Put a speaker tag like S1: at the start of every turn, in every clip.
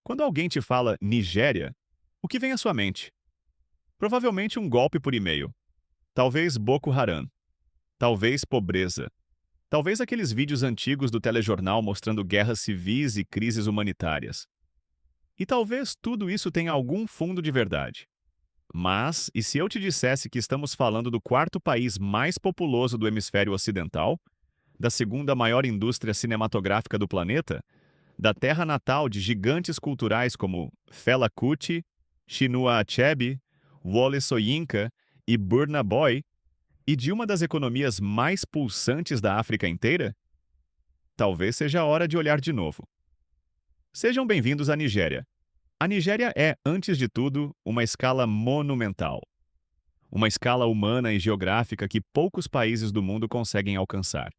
S1: Quando alguém te fala Nigéria, o que vem à sua mente? Provavelmente um golpe por e-mail. Talvez Boko Haram. Talvez pobreza. Talvez aqueles vídeos antigos do telejornal mostrando guerras civis e crises humanitárias. E talvez tudo isso tenha algum fundo de verdade. Mas, e se eu te dissesse que estamos falando do quarto país mais populoso do hemisfério ocidental, da segunda maior indústria cinematográfica do planeta, da terra natal de gigantes culturais como Fela Kuti, Chinua Achebe, Wole Soyinka e Burna Boy, e de uma das economias mais pulsantes da África inteira? Talvez seja a hora de olhar de novo. Sejam bem-vindos à Nigéria. A Nigéria é, antes de tudo, uma escala monumental. Uma escala humana e geográfica que poucos países do mundo conseguem alcançar.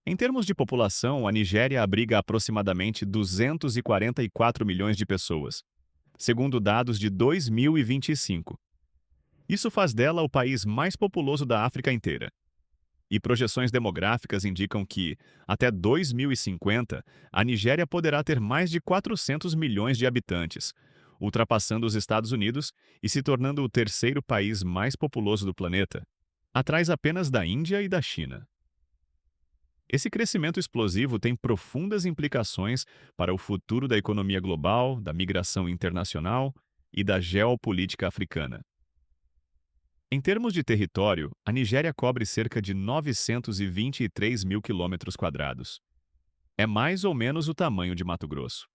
S1: Em termos de população, a Nigéria abriga aproximadamente 244 milhões de pessoas, segundo dados de 2025. Isso faz dela o país mais populoso da África inteira. E projeções demográficas indicam que, até 2050, a Nigéria poderá ter mais de 400 milhões de habitantes, ultrapassando os Estados Unidos e se tornando o terceiro país mais populoso do planeta, atrás apenas da Índia e da China. Esse crescimento explosivo tem profundas implicações para o futuro da economia global, da migração internacional e da geopolítica africana. Em termos de território, a Nigéria cobre cerca de 923 mil quilômetros quadrados. É mais ou menos o tamanho de Mato Grosso.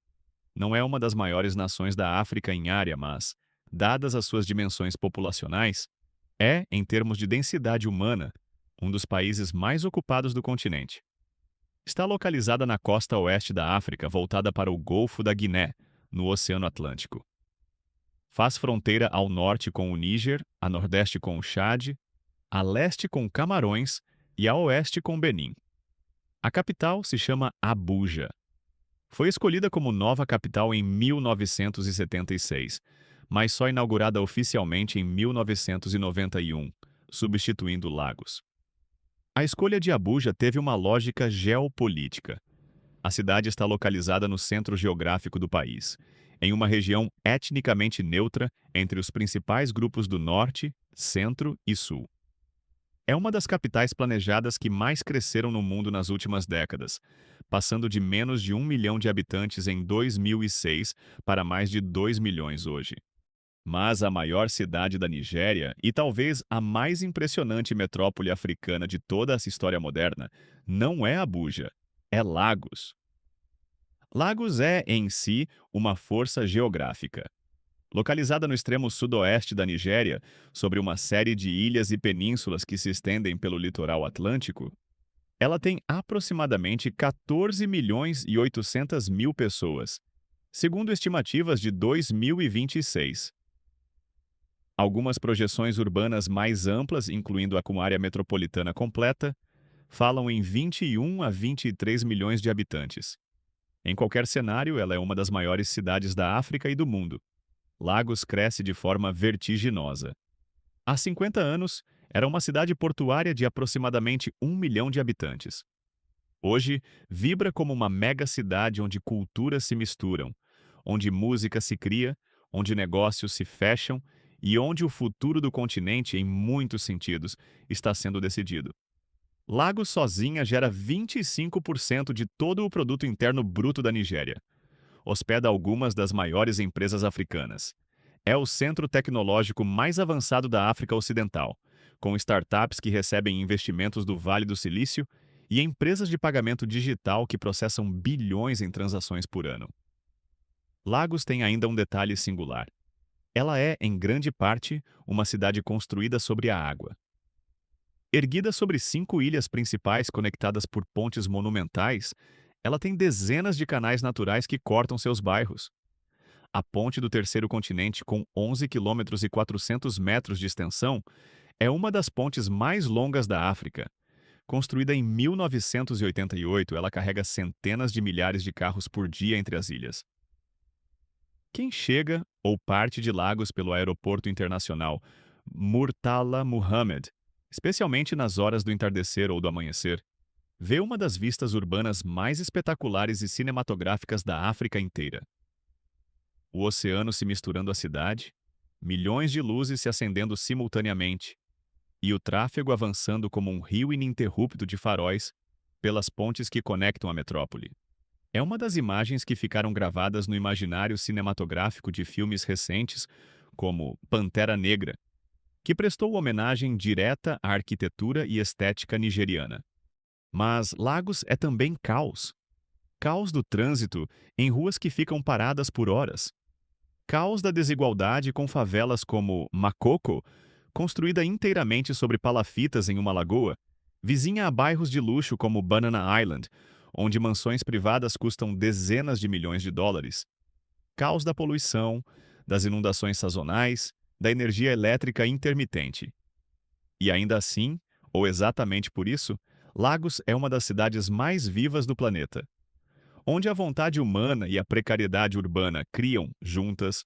S1: Não é uma das maiores nações da África em área, mas, dadas as suas dimensões populacionais, é, em termos de densidade humana, um dos países mais ocupados do continente. Está localizada na costa oeste da África, voltada para o Golfo da Guiné, no Oceano Atlântico. Faz fronteira ao norte com o Níger, a nordeste com o Chad, a leste com Camarões e a oeste com Benim. A capital se chama Abuja. Foi escolhida como nova capital em 1976, mas só inaugurada oficialmente em 1991, substituindo Lagos. A escolha de Abuja teve uma lógica geopolítica. A cidade está localizada no centro geográfico do país, em uma região etnicamente neutra entre os principais grupos do Norte, Centro e Sul. É uma das capitais planejadas que mais cresceram no mundo nas últimas décadas, passando de menos de 1 milhão de habitantes em 2006 para mais de 2 milhões hoje. Mas a maior cidade da Nigéria, e talvez a mais impressionante metrópole africana de toda essa história moderna, não é Abuja, é Lagos. Lagos é, em si, uma força geográfica. Localizada no extremo sudoeste da Nigéria, sobre uma série de ilhas e penínsulas que se estendem pelo litoral atlântico, ela tem aproximadamente 14 milhões e 800 mil pessoas, segundo estimativas de 2026. Algumas projeções urbanas mais amplas, incluindo a com área metropolitana completa, falam em 21 a 23 milhões de habitantes. Em qualquer cenário, ela é uma das maiores cidades da África e do mundo. Lagos cresce de forma vertiginosa. Há 50 anos, era uma cidade portuária de aproximadamente 1 milhão de habitantes. Hoje, vibra como uma mega-cidade onde culturas se misturam, onde música se cria, onde negócios se fecham e onde o futuro do continente, em muitos sentidos, está sendo decidido. Lagos sozinha gera 25% de todo o produto interno bruto da Nigéria. Hospeda algumas das maiores empresas africanas. É o centro tecnológico mais avançado da África Ocidental, com startups que recebem investimentos do Vale do Silício e empresas de pagamento digital que processam bilhões em transações por ano. Lagos tem ainda um detalhe singular. Ela é, em grande parte, uma cidade construída sobre a água. Erguida sobre 5 ilhas principais conectadas por pontes monumentais, ela tem dezenas de canais naturais que cortam seus bairros. A ponte do Terceiro Continente, com 11 quilômetros e 400 metros de extensão, é uma das pontes mais longas da África. Construída em 1988, ela carrega centenas de milhares de carros por dia entre as ilhas. Quem chega ou parte de Lagos pelo aeroporto internacional Murtala Muhammed, especialmente nas horas do entardecer ou do amanhecer, vê uma das vistas urbanas mais espetaculares e cinematográficas da África inteira. o oceano se misturando à cidade, milhões de luzes se acendendo simultaneamente e o tráfego avançando como um rio ininterrupto de faróis pelas pontes que conectam a metrópole. É uma das imagens que ficaram gravadas no imaginário cinematográfico de filmes recentes, como Pantera Negra, que prestou homenagem direta à arquitetura e estética nigeriana. Mas Lagos é também caos. Caos do trânsito em ruas que ficam paradas por horas. Caos da desigualdade com favelas como Makoko, construída inteiramente sobre palafitas em uma lagoa, vizinha a bairros de luxo como Banana Island, onde mansões privadas custam dezenas de milhões de dólares. Caos da poluição, das inundações sazonais, da energia elétrica intermitente. E ainda assim, ou exatamente por isso, Lagos é uma das cidades mais vivas do planeta, onde a vontade humana e a precariedade urbana criam, juntas,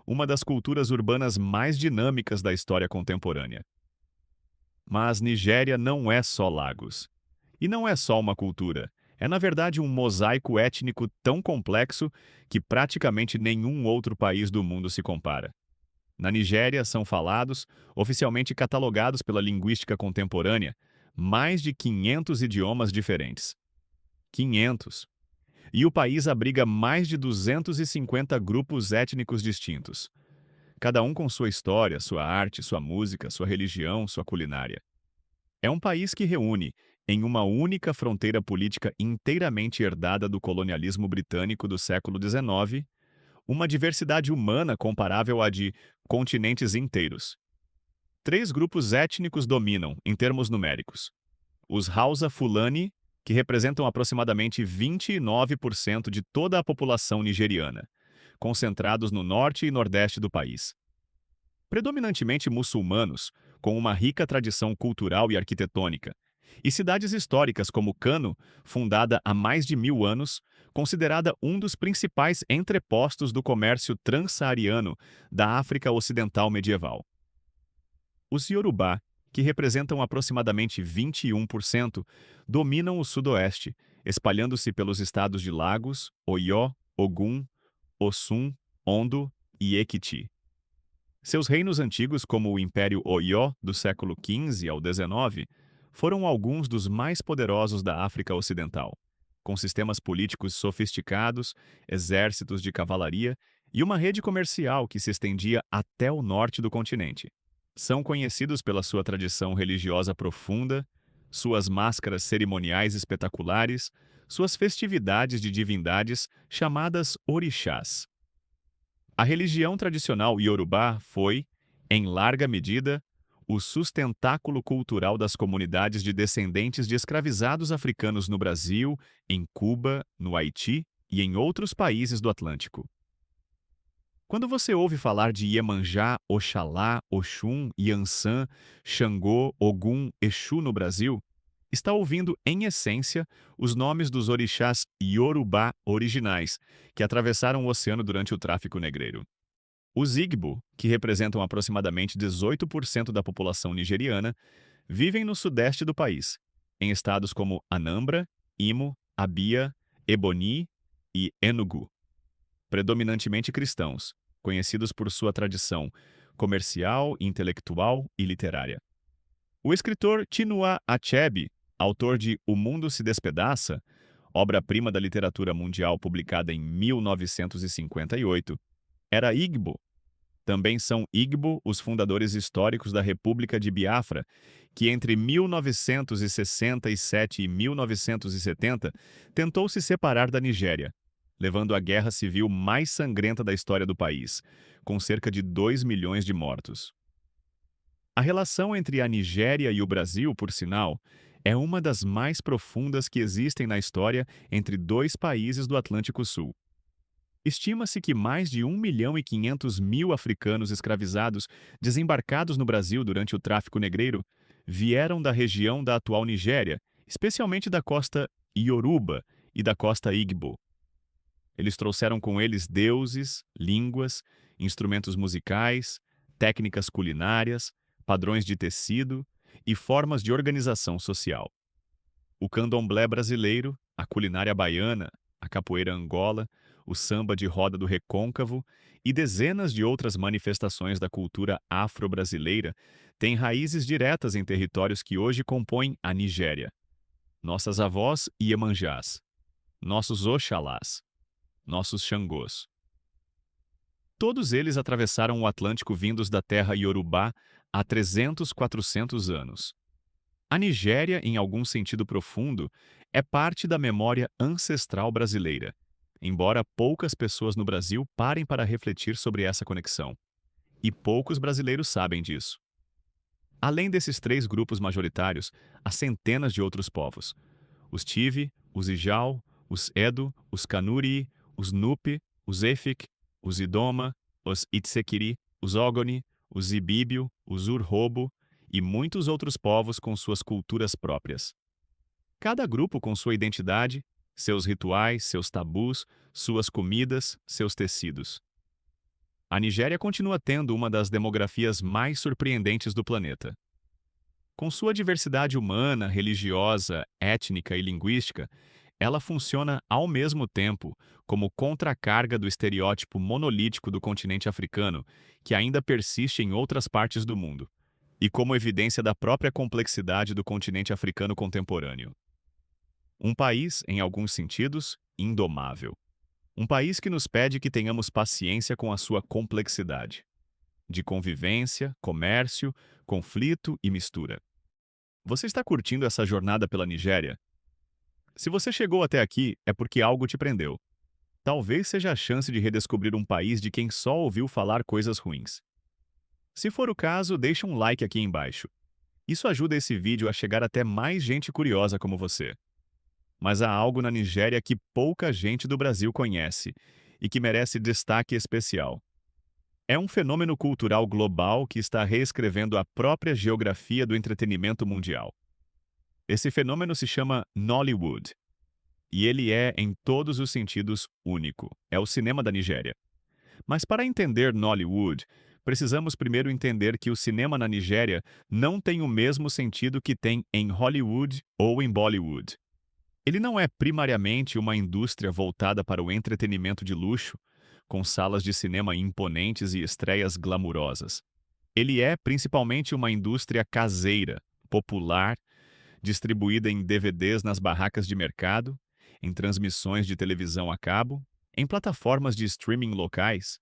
S1: uma das culturas urbanas mais dinâmicas da história contemporânea. Mas Nigéria não é só Lagos. E não é só uma cultura. É, na verdade, um mosaico étnico tão complexo que praticamente nenhum outro país do mundo se compara. Na Nigéria são falados, oficialmente catalogados pela linguística contemporânea, mais de 500 idiomas diferentes. 500. E o país abriga mais de 250 grupos étnicos distintos, cada um com sua história, sua arte, sua música, sua religião, sua culinária. É um país que reúne, em uma única fronteira política inteiramente herdada do colonialismo britânico do século XIX, uma diversidade humana comparável à de continentes inteiros. Três grupos étnicos dominam, em termos numéricos: os Hausa Fulani, que representam aproximadamente 29% de toda a população nigeriana, concentrados no norte e nordeste do país. Predominantemente muçulmanos, com uma rica tradição cultural e arquitetônica, e cidades históricas como Kano, fundada há mais de 1000 anos, considerada um dos principais entrepostos do comércio transsaariano da África Ocidental medieval. Os Yorubá, que representam aproximadamente 21%, dominam o sudoeste, espalhando-se pelos estados de Lagos, Oió, Ogun, Osun, Ondo e Ekiti. Seus reinos antigos, como o Império Oió, do século XV ao XIX, foram alguns dos mais poderosos da África Ocidental, com sistemas políticos sofisticados, exércitos de cavalaria e uma rede comercial que se estendia até o norte do continente. São conhecidos pela sua tradição religiosa profunda, suas máscaras cerimoniais espetaculares, suas festividades de divindades chamadas orixás. A religião tradicional iorubá foi, em larga medida, o sustentáculo cultural das comunidades de descendentes de escravizados africanos no Brasil, em Cuba, no Haiti e em outros países do Atlântico. Quando você ouve falar de Iemanjá, Oxalá, Oxum, Yansan, Xangô, Ogum, Exu no Brasil, está ouvindo, em essência, os nomes dos orixás Yorubá originais, que atravessaram o oceano durante o tráfico negreiro. Os Igbo, que representam aproximadamente 18% da população nigeriana, vivem no sudeste do país, em estados como Anambra, Imo, Abia, Ebonyi e Enugu. Predominantemente cristãos, conhecidos por sua tradição comercial, intelectual e literária. O escritor Chinua Achebe, autor de O Mundo se Despedaça, obra-prima da literatura mundial publicada em 1958, era Igbo. Também são Igbo os fundadores históricos da República de Biafra, que entre 1967 e 1970 tentou se separar da Nigéria, levando à guerra civil mais sangrenta da história do país, com cerca de 2 milhões de mortos. A relação entre a Nigéria e o Brasil, por sinal, é uma das mais profundas que existem na história entre dois países do Atlântico Sul. Estima-se que mais de 1.500.000 africanos escravizados desembarcados no Brasil durante o tráfico negreiro vieram da região da atual Nigéria, especialmente da costa Yoruba e da costa Igbo. Eles trouxeram com eles deuses, línguas, instrumentos musicais, técnicas culinárias, padrões de tecido e formas de organização social. O candomblé brasileiro, a culinária baiana, a capoeira Angola, o samba de roda do recôncavo e dezenas de outras manifestações da cultura afro-brasileira têm raízes diretas em territórios que hoje compõem a Nigéria. Nossas avós Iemanjás, nossos Oxalás, nossos Xangôs. Todos eles atravessaram o Atlântico vindos da terra Iorubá há 300, 400 anos. A Nigéria, em algum sentido profundo, é parte da memória ancestral brasileira, embora poucas pessoas no Brasil parem para refletir sobre essa conexão. E poucos brasileiros sabem disso. Além desses três grupos majoritários, há centenas de outros povos. Os Tive, os Ijau, os Edo, os Kanuri, os Nupe, os Efik, os Idoma, os Itsekiri, os Ogoni, os Ibibio, os Urhobo e muitos outros povos com suas culturas próprias. Cada grupo com sua identidade, seus rituais, seus tabus, suas comidas, seus tecidos. A Nigéria continua tendo uma das demografias mais surpreendentes do planeta. Com sua diversidade humana, religiosa, étnica e linguística, ela funciona ao mesmo tempo como contracarga do estereótipo monolítico do continente africano, que ainda persiste em outras partes do mundo, e como evidência da própria complexidade do continente africano contemporâneo. Um país, em alguns sentidos, indomável. Um país que nos pede que tenhamos paciência com a sua complexidade. De convivência, comércio, conflito e mistura. Você está curtindo essa jornada pela Nigéria? Se você chegou até aqui, é porque algo te prendeu. Talvez seja a chance de redescobrir um país de quem só ouviu falar coisas ruins. Se for o caso, deixe um like aqui embaixo. Isso ajuda esse vídeo a chegar até mais gente curiosa como você. Mas há algo na Nigéria que pouca gente do Brasil conhece e que merece destaque especial. É um fenômeno cultural global que está reescrevendo a própria geografia do entretenimento mundial. Esse fenômeno se chama Nollywood. E ele é, em todos os sentidos, único. É o cinema da Nigéria. Mas para entender Nollywood, precisamos primeiro entender que o cinema na Nigéria não tem o mesmo sentido que tem em Hollywood ou em Bollywood. Ele não é primariamente uma indústria voltada para o entretenimento de luxo, com salas de cinema imponentes e estreias glamurosas. Ele é principalmente uma indústria caseira, popular, distribuída em DVDs nas barracas de mercado, em transmissões de televisão a cabo, em plataformas de streaming locais.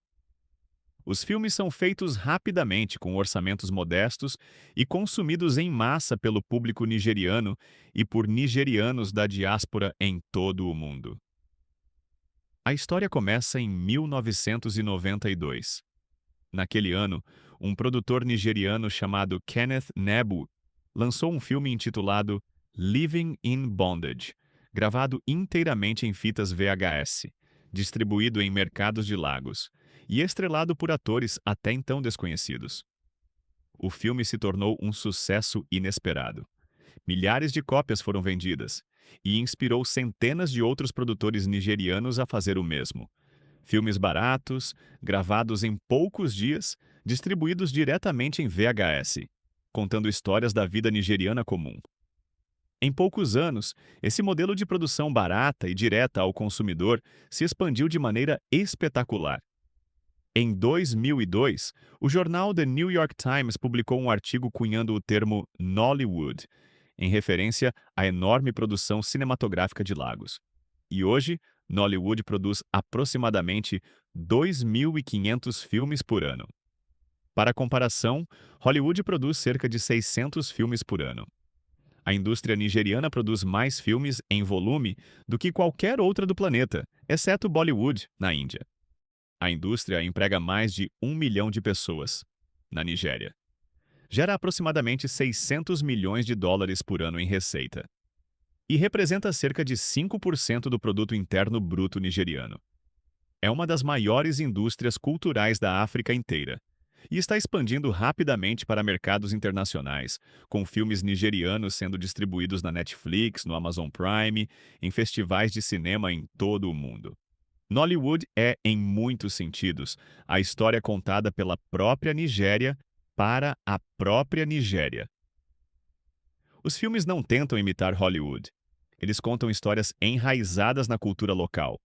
S1: Os filmes são feitos rapidamente com orçamentos modestos e consumidos em massa pelo público nigeriano e por nigerianos da diáspora em todo o mundo. A história começa em 1992. Naquele ano, um produtor nigeriano chamado Kenneth Nebu lançou um filme intitulado Living in Bondage, gravado inteiramente em fitas VHS, distribuído em mercados de Lagos, e estrelado por atores até então desconhecidos. O filme se tornou um sucesso inesperado. Milhares de cópias foram vendidas, e inspirou centenas de outros produtores nigerianos a fazer o mesmo. Filmes baratos, gravados em poucos dias, distribuídos diretamente em VHS, contando histórias da vida nigeriana comum. Em poucos anos, esse modelo de produção barata e direta ao consumidor se expandiu de maneira espetacular. Em 2002, o jornal The New York Times publicou um artigo cunhando o termo Nollywood, em referência à enorme produção cinematográfica de Lagos. E hoje, Nollywood produz aproximadamente 2.500 filmes por ano. Para comparação, Hollywood produz cerca de 600 filmes por ano. A indústria nigeriana produz mais filmes em volume do que qualquer outra do planeta, exceto Bollywood, na Índia. A indústria emprega mais de 1 milhão de pessoas na Nigéria. Gera aproximadamente 600 milhões de dólares por ano em receita. E representa cerca de 5% do produto interno bruto nigeriano. É uma das maiores indústrias culturais da África inteira e está expandindo rapidamente para mercados internacionais, com filmes nigerianos sendo distribuídos na Netflix, no Amazon Prime, em festivais de cinema em todo o mundo. Nollywood é, em muitos sentidos, a história contada pela própria Nigéria para a própria Nigéria. Os filmes não tentam imitar Hollywood. Eles contam histórias enraizadas na cultura local.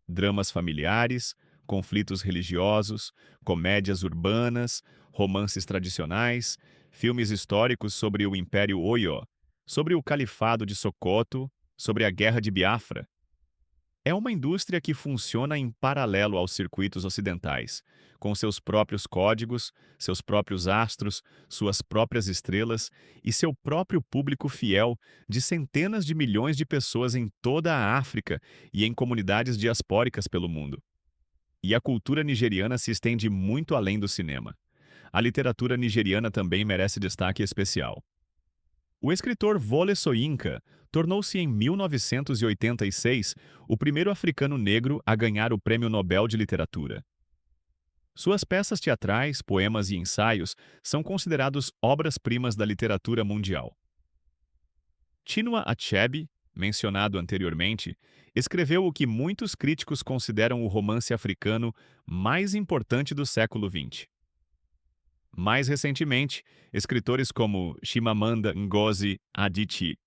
S1: Dramas familiares, conflitos religiosos, comédias urbanas, romances tradicionais, filmes históricos sobre o Império Oyo, sobre o Califado de Sokoto, sobre a Guerra de Biafra. É uma indústria que funciona em paralelo aos circuitos ocidentais, com seus próprios códigos, seus próprios astros, suas próprias estrelas e seu próprio público fiel de centenas de milhões de pessoas em toda a África e em comunidades diaspóricas pelo mundo. E a cultura nigeriana se estende muito além do cinema. A literatura nigeriana também merece destaque especial. O escritor Wole Soyinka tornou-se em 1986 o primeiro africano negro a ganhar o Prêmio Nobel de Literatura. Suas peças teatrais, poemas e ensaios são considerados obras-primas da literatura mundial. Chinua Achebe, mencionado anteriormente, escreveu o que muitos críticos consideram o romance africano mais importante do século XX. Mais recentemente, escritores como Chimamanda Ngozi Adichie,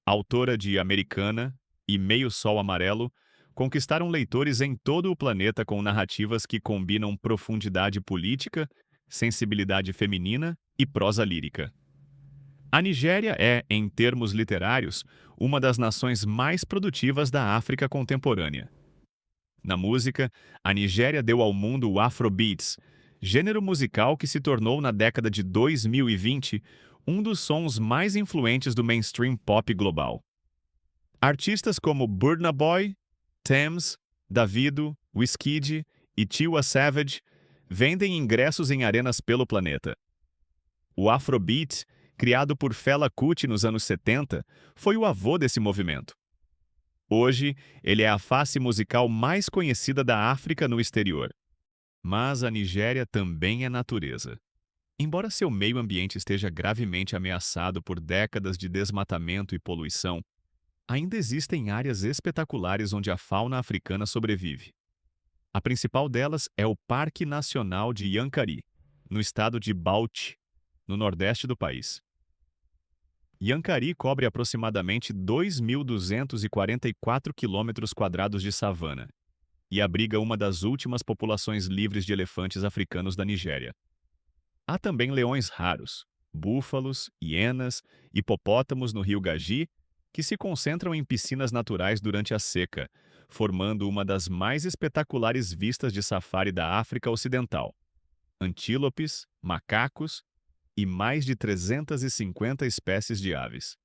S1: autora de Americana e Meio Sol Amarelo, conquistaram leitores em todo o planeta com narrativas que combinam profundidade política, sensibilidade feminina e prosa lírica. A Nigéria é, em termos literários, uma das nações mais produtivas da África contemporânea. Na música, a Nigéria deu ao mundo o Afrobeats, gênero musical que se tornou na década de 2020 um dos sons mais influentes do mainstream pop global. Artistas como Burna Boy, Tems, Davido, Wizkid e Tiwa Savage vendem ingressos em arenas pelo planeta. O Afrobeat, criado por Fela Kuti nos anos 70, foi o avô desse movimento. Hoje, ele é a face musical mais conhecida da África no exterior. Mas a Nigéria também é natureza. Embora seu meio ambiente esteja gravemente ameaçado por décadas de desmatamento e poluição, ainda existem áreas espetaculares onde a fauna africana sobrevive. A principal delas é o Parque Nacional de Yankari, no estado de Bauchi, no nordeste do país. Yankari cobre aproximadamente 2.244 quilômetros quadrados de savana e abriga uma das últimas populações livres de elefantes africanos da Nigéria. Há também leões raros, búfalos, hienas, hipopótamos no rio Gaji, que se concentram em piscinas naturais durante a seca, formando uma das mais espetaculares vistas de safari da África Ocidental. Antílopes, macacos e mais de 350 espécies de aves.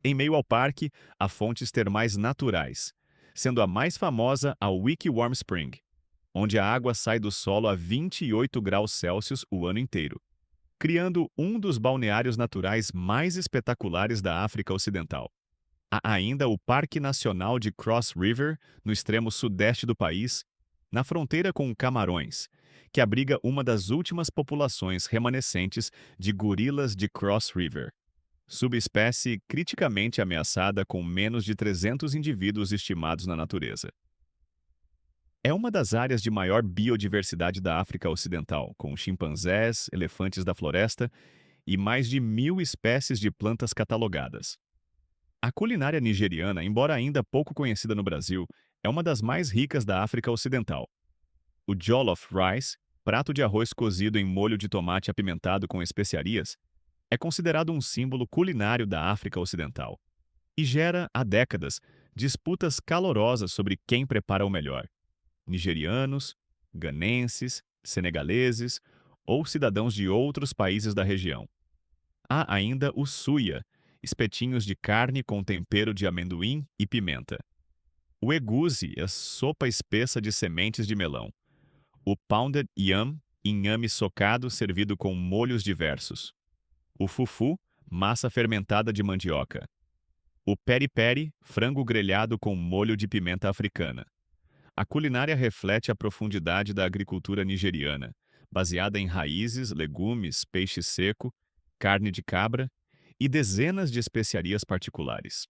S1: Em meio ao parque, há fontes termais naturais, sendo a mais famosa a Wiki Warm Spring, onde a água sai do solo a 28 graus Celsius o ano inteiro, criando um dos balneários naturais mais espetaculares da África Ocidental. Há ainda o Parque Nacional de Cross River, no extremo sudeste do país, na fronteira com Camarões, que abriga uma das últimas populações remanescentes de gorilas de Cross River, subespécie criticamente ameaçada com menos de 300 indivíduos estimados na natureza. É uma das áreas de maior biodiversidade da África Ocidental, com chimpanzés, elefantes da floresta e mais de 1.000 espécies de plantas catalogadas. A culinária nigeriana, embora ainda pouco conhecida no Brasil, é uma das mais ricas da África Ocidental. O jollof rice, prato de arroz cozido em molho de tomate apimentado com especiarias, é considerado um símbolo culinário da África Ocidental e gera, há décadas, disputas calorosas sobre quem prepara o melhor: nigerianos, ganenses, senegaleses ou cidadãos de outros países da região. Há ainda o suya, espetinhos de carne com tempero de amendoim e pimenta. O egusi é sopa espessa de sementes de melão. O pounded yam, inhame socado servido com molhos diversos. O fufu, massa fermentada de mandioca. O peri-peri, frango grelhado com molho de pimenta africana. A culinária reflete a profundidade da agricultura nigeriana, baseada em raízes, legumes, peixe seco, carne de cabra e dezenas de especiarias particulares.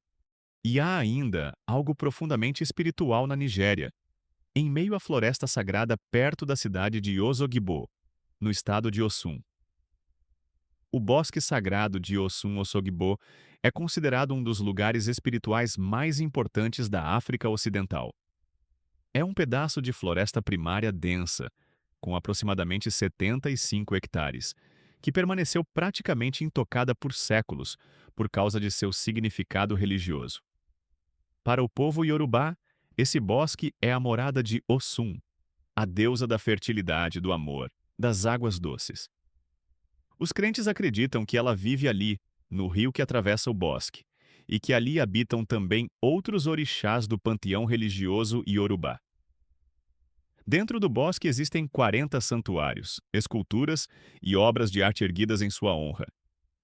S1: E há ainda algo profundamente espiritual na Nigéria, em meio à floresta sagrada perto da cidade de Osogbo, no estado de Osun. O bosque sagrado de Osun-Osogbo é considerado um dos lugares espirituais mais importantes da África Ocidental. É um pedaço de floresta primária densa, com aproximadamente 75 hectares, que permaneceu praticamente intocada por séculos por causa de seu significado religioso. Para o povo iorubá, esse bosque é a morada de Osun, a deusa da fertilidade, do amor, das águas doces. Os crentes acreditam que ela vive ali, no rio que atravessa o bosque, e que ali habitam também outros orixás do panteão religioso iorubá. Dentro do bosque existem 40 santuários, esculturas e obras de arte erguidas em sua honra,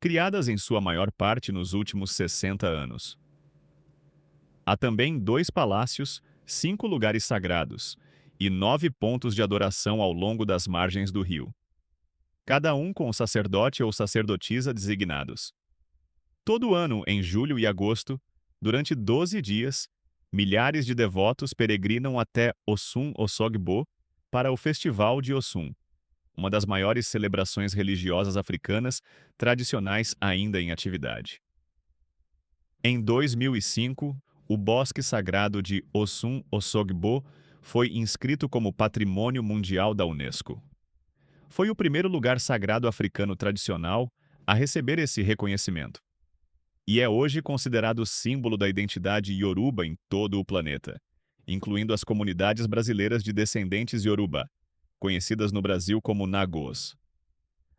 S1: criadas em sua maior parte nos últimos 60 anos. Há também 2 palácios, 5 lugares sagrados e 9 pontos de adoração ao longo das margens do rio, cada um com sacerdote ou sacerdotisa designados. Todo ano, em julho e agosto, durante 12 dias, milhares de devotos peregrinam até Osun-Osogbo para o Festival de Osun, uma das maiores celebrações religiosas africanas tradicionais ainda em atividade. Em 2005, o Bosque Sagrado de Osun-Osogbo foi inscrito como Patrimônio Mundial da Unesco. Foi o primeiro lugar sagrado africano tradicional a receber esse reconhecimento, e é hoje considerado símbolo da identidade ioruba em todo o planeta, incluindo as comunidades brasileiras de descendentes ioruba, conhecidas no Brasil como Nagôs.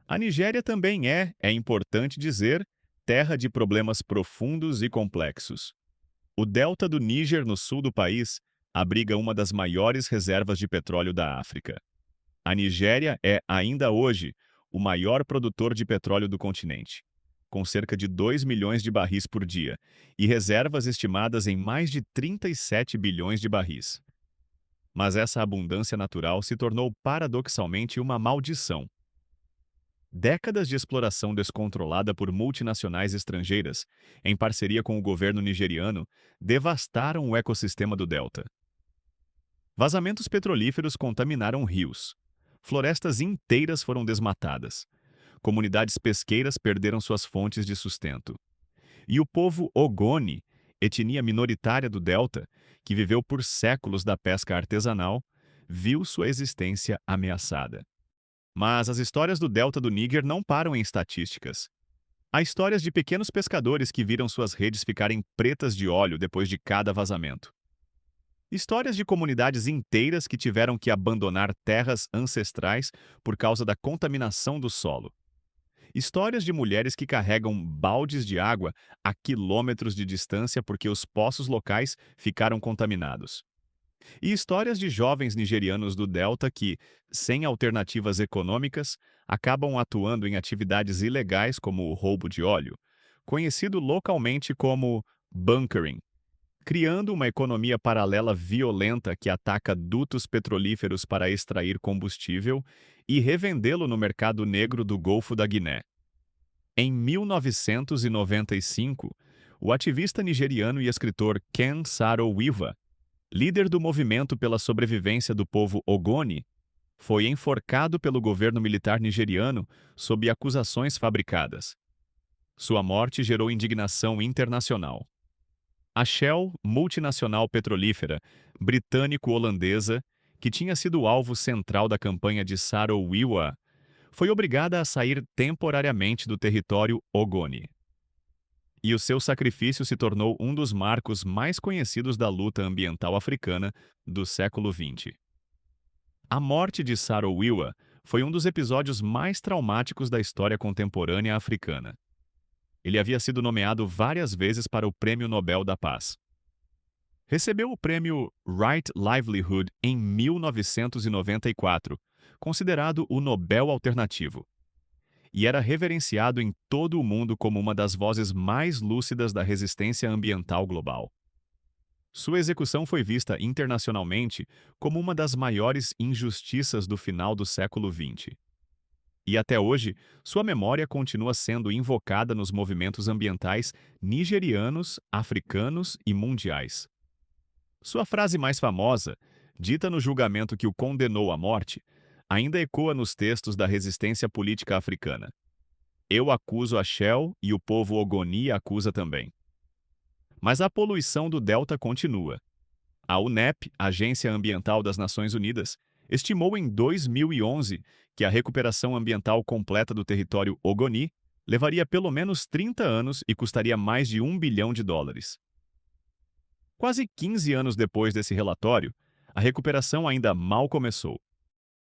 S1: A Nigéria também é importante dizer, terra de problemas profundos e complexos. O delta do Níger, no sul do país, abriga uma das maiores reservas de petróleo da África. A Nigéria é, ainda hoje, o maior produtor de petróleo do continente, com cerca de 2 milhões de barris por dia, e reservas estimadas em mais de 37 bilhões de barris. Mas essa abundância natural se tornou paradoxalmente uma maldição. Décadas de exploração descontrolada por multinacionais estrangeiras, em parceria com o governo nigeriano, devastaram o ecossistema do delta. Vazamentos petrolíferos contaminaram rios. Florestas inteiras foram desmatadas. Comunidades pesqueiras perderam suas fontes de sustento. E o povo Ogoni, etnia minoritária do delta, que viveu por séculos da pesca artesanal, viu sua existência ameaçada. Mas as histórias do delta do Níger não param em estatísticas. Há histórias de pequenos pescadores que viram suas redes ficarem pretas de óleo depois de cada vazamento. Histórias de comunidades inteiras que tiveram que abandonar terras ancestrais por causa da contaminação do solo. Histórias de mulheres que carregam baldes de água a quilômetros de distância porque os poços locais ficaram contaminados. E histórias de jovens nigerianos do Delta que, sem alternativas econômicas, acabam atuando em atividades ilegais como o roubo de óleo, conhecido localmente como bunkering, criando uma economia paralela violenta que ataca dutos petrolíferos para extrair combustível e revendê-lo no mercado negro do Golfo da Guiné. Em 1995, o ativista nigeriano e escritor Ken Saro-Wiwa, líder do movimento pela sobrevivência do povo Ogoni, foi enforcado pelo governo militar nigeriano sob acusações fabricadas. Sua morte gerou indignação internacional. A Shell, multinacional petrolífera britânico-holandesa, que tinha sido alvo central da campanha de Saro-Wiwa, foi obrigada a sair temporariamente do território Ogoni. E o seu sacrifício se tornou um dos marcos mais conhecidos da luta ambiental africana do século XX. A morte de Saro-Wiwa foi um dos episódios mais traumáticos da história contemporânea africana. Ele havia sido nomeado várias vezes para o Prêmio Nobel da Paz. Recebeu o prêmio Right Livelihood em 1994, considerado o Nobel alternativo, e era reverenciado em todo o mundo como uma das vozes mais lúcidas da resistência ambiental global. Sua execução foi vista internacionalmente como uma das maiores injustiças do final do século XX. E até hoje, sua memória continua sendo invocada nos movimentos ambientais nigerianos, africanos e mundiais. Sua frase mais famosa, dita no julgamento que o condenou à morte, ainda ecoa nos textos da resistência política africana. Eu acuso a Shell e o povo Ogoni acusa também. Mas a poluição do delta continua. A UNEP, Agência Ambiental das Nações Unidas, estimou em 2011 que a recuperação ambiental completa do território Ogoni levaria pelo menos 30 anos e custaria mais de US$ 1 bilhão. Quase 15 anos depois desse relatório, a recuperação ainda mal começou.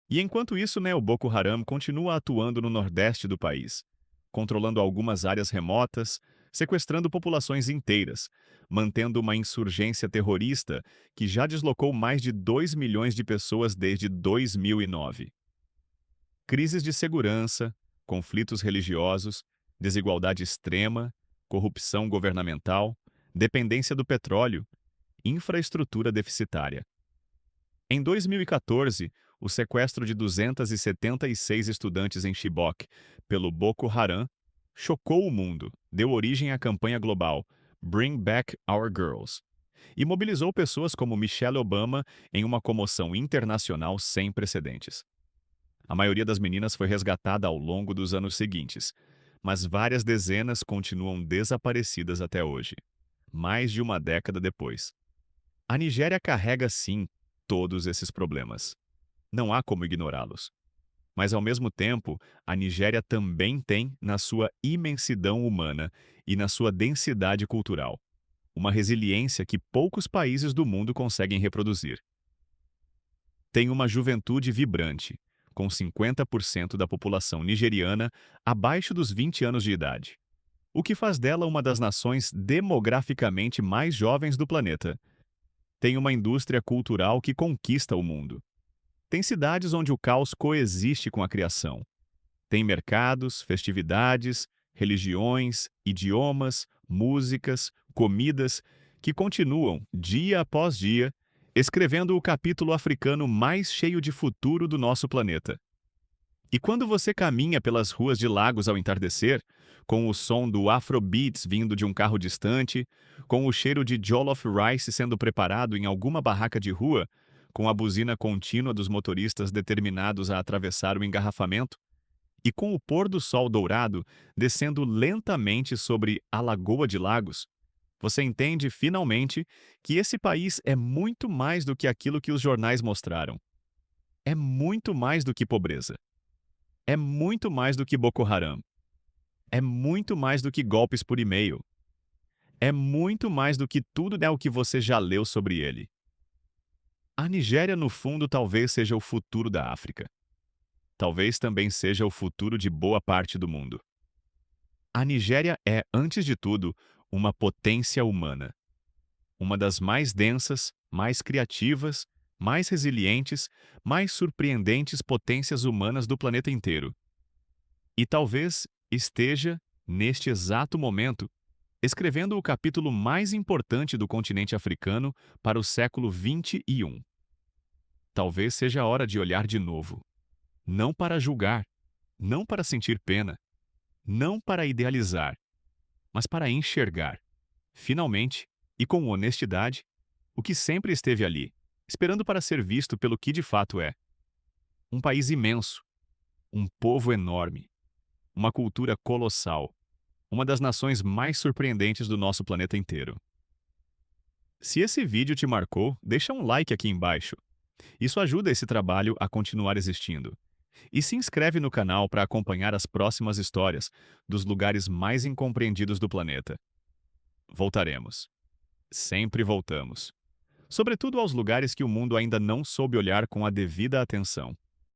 S1: E enquanto isso, o Boko Haram continua atuando no nordeste do país, controlando algumas áreas remotas, sequestrando populações inteiras, mantendo uma insurgência terrorista que já deslocou mais de 2 milhões de pessoas desde 2009. Crises de segurança, conflitos religiosos, desigualdade extrema, corrupção governamental, dependência do petróleo, infraestrutura deficitária. Em 2014, o sequestro de 276 estudantes em Chibok pelo Boko Haram chocou o mundo, deu origem à campanha global Bring Back Our Girls e mobilizou pessoas como Michelle Obama em uma comoção internacional sem precedentes. A maioria das meninas foi resgatada ao longo dos anos seguintes, mas várias dezenas continuam desaparecidas até hoje, mais de uma década depois. A Nigéria carrega, sim, todos esses problemas. Não há como ignorá-los. Mas, ao mesmo tempo, a Nigéria também tem, na sua imensidão humana e na sua densidade cultural, uma resiliência que poucos países do mundo conseguem reproduzir. Tem uma juventude vibrante, com 50% da população nigeriana abaixo dos 20 anos de idade, o que faz dela uma das nações demograficamente mais jovens do planeta. Tem uma indústria cultural que conquista o mundo. Tem cidades onde o caos coexiste com a criação. Tem mercados, festividades, religiões, idiomas, músicas, comidas que continuam, dia após dia, escrevendo o capítulo africano mais cheio de futuro do nosso planeta. E quando você caminha pelas ruas de Lagos ao entardecer, com o som do Afrobeats vindo de um carro distante, com o cheiro de jollof rice sendo preparado em alguma barraca de rua, com a buzina contínua dos motoristas determinados a atravessar o engarrafamento, e com o pôr do sol dourado descendo lentamente sobre a Lagoa de Lagos, você entende finalmente que esse país é muito mais do que aquilo que os jornais mostraram. É muito mais do que pobreza. É muito mais do que Boko Haram. É muito mais do que golpes por e-mail. É muito mais do que tudo o que você já leu sobre ele. A Nigéria, no fundo, talvez seja o futuro da África. Talvez também seja o futuro de boa parte do mundo. A Nigéria é, antes de tudo, uma potência humana. Uma das mais densas, mais criativas, mais resilientes, mais surpreendentes potências humanas do planeta inteiro. E talvez esteja, neste exato momento, escrevendo o capítulo mais importante do continente africano para o século XXI. Talvez seja a hora de olhar de novo. Não para julgar, não para sentir pena, não para idealizar, mas para enxergar, finalmente e com honestidade, o que sempre esteve ali, esperando para ser visto pelo que de fato é. Um país imenso, um povo enorme, uma cultura colossal, uma das nações mais surpreendentes do nosso planeta inteiro. Se esse vídeo te marcou, deixa um like aqui embaixo. Isso ajuda esse trabalho a continuar existindo. E se inscreve no canal para acompanhar as próximas histórias dos lugares mais incompreendidos do planeta. Voltaremos. Sempre voltamos. Sobretudo aos lugares que o mundo ainda não soube olhar com a devida atenção.